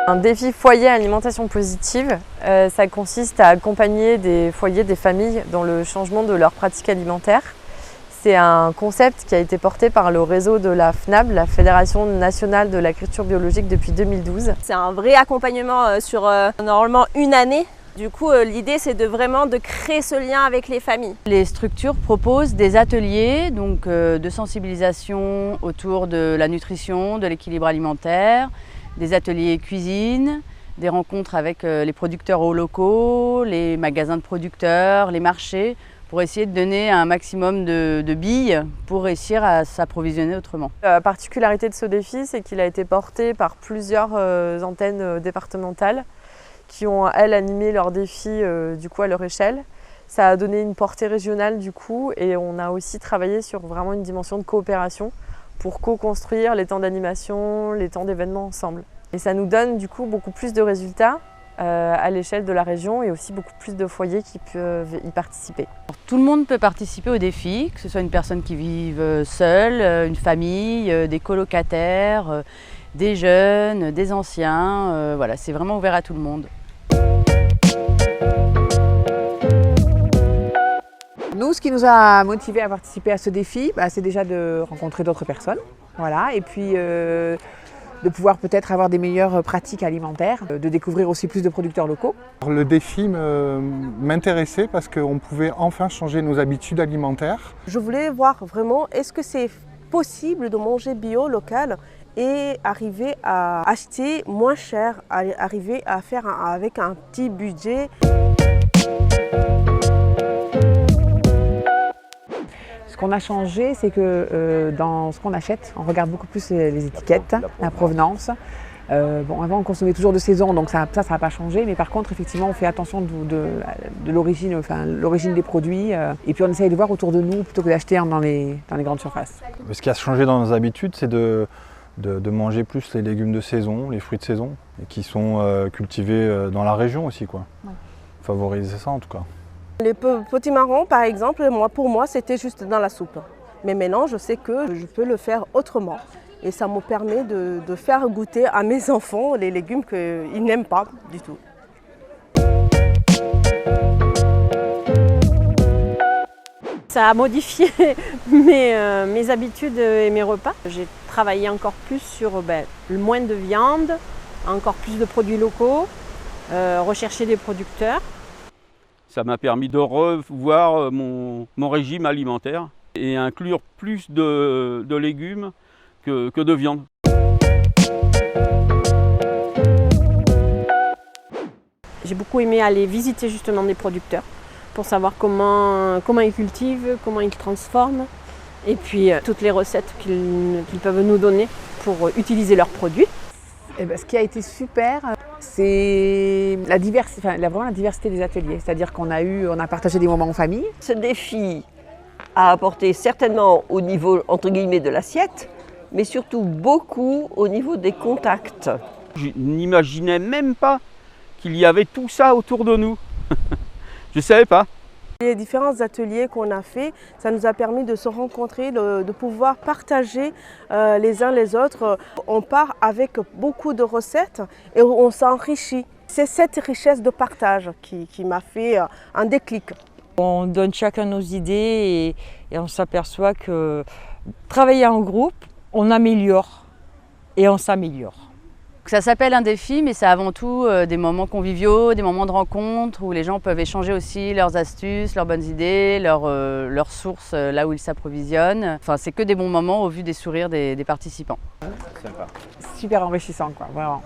Un défi foyer alimentation positive, ça consiste à accompagner des foyers, des familles dans le changement de leurs pratiques alimentaires. C'est un concept qui a été porté par le réseau de la FNAB, la Fédération nationale de l'agriculture biologique, depuis 2012. C'est un vrai accompagnement sur normalement une année. Du coup, l'idée, c'est vraiment de créer ce lien avec les familles. Les structures proposent des ateliers donc, de sensibilisation autour de la nutrition, de l'équilibre alimentaire, des ateliers cuisine, des rencontres avec les producteurs locaux, les magasins de producteurs, les marchés, pour essayer de donner un maximum de billes pour réussir à s'approvisionner autrement. La particularité de ce défi, c'est qu'il a été porté par plusieurs antennes départementales qui ont, elles, animé leurs défis du coup, à leur échelle. Ça a donné une portée régionale du coup, et on a aussi travaillé sur vraiment une dimension de coopération pour co-construire les temps d'animation, les temps d'événements ensemble. Et ça nous donne du coup beaucoup plus de résultats à l'échelle de la région et aussi beaucoup plus de foyers qui peuvent y participer. Tout le monde peut participer au défi, que ce soit une personne qui vive seule, une famille, des colocataires, des jeunes, des anciens. Voilà, c'est vraiment ouvert à tout le monde. Nous, ce qui nous a motivés à participer à ce défi, c'est déjà de rencontrer d'autres personnes, voilà, et puis de pouvoir peut-être avoir des meilleures pratiques alimentaires, de découvrir aussi plus de producteurs locaux. Le défi m'intéressait parce qu'on pouvait enfin changer nos habitudes alimentaires. Je voulais voir vraiment, est-ce que c'est possible de manger bio, local, et arriver à acheter moins cher, arriver à faire avec un petit budget. Ce qu'on a changé, c'est que dans ce qu'on achète, on regarde beaucoup plus les étiquettes, la provenance. Avant, on consommait toujours de saison, donc ça n'a pas changé. Mais par contre, effectivement, on fait attention de l'origine, l'origine des produits. Et puis, on essaye de voir autour de nous plutôt que d'acheter dans les grandes surfaces. Ce qui a changé dans nos habitudes, c'est de manger plus les légumes de saison, les fruits de saison, et qui sont cultivés dans la région aussi, quoi. Ouais. Favoriser ça, en tout cas. Les petits marrons, par exemple, pour moi, c'était juste dans la soupe. Mais maintenant, je sais que je peux le faire autrement. Et ça me permet de faire goûter à mes enfants les légumes qu'ils n'aiment pas du tout. Ça a modifié mes habitudes et mes repas. J'ai travaillé encore plus sur le moins de viande, encore plus de produits locaux, rechercher des producteurs. Ça m'a permis de revoir mon régime alimentaire et inclure plus de légumes que de viande. J'ai beaucoup aimé aller visiter justement des producteurs pour savoir comment ils cultivent, comment ils transforment et puis toutes les recettes qu'ils peuvent nous donner pour utiliser leurs produits. Ce qui a été super, c'est vraiment la diversité des ateliers. C'est-à-dire qu'on a partagé des moments en famille. Ce défi a apporté certainement au niveau, entre guillemets, de l'assiette, mais surtout beaucoup au niveau des contacts. Je n'imaginais même pas qu'il y avait tout ça autour de nous. Je ne savais pas. Les différents ateliers qu'on a fait, ça nous a permis de se rencontrer, de pouvoir partager les uns les autres. On part avec beaucoup de recettes et on s'enrichit. C'est cette richesse de partage qui m'a fait un déclic. On donne chacun nos idées et on s'aperçoit que travailler en groupe, on améliore et on s'améliore. Ça s'appelle un défi, mais c'est avant tout des moments conviviaux, des moments de rencontre où les gens peuvent échanger aussi leurs astuces, leurs bonnes idées, leurs sources là où ils s'approvisionnent. Enfin, c'est que des bons moments au vu des sourires des participants. Super enrichissant, quoi, vraiment.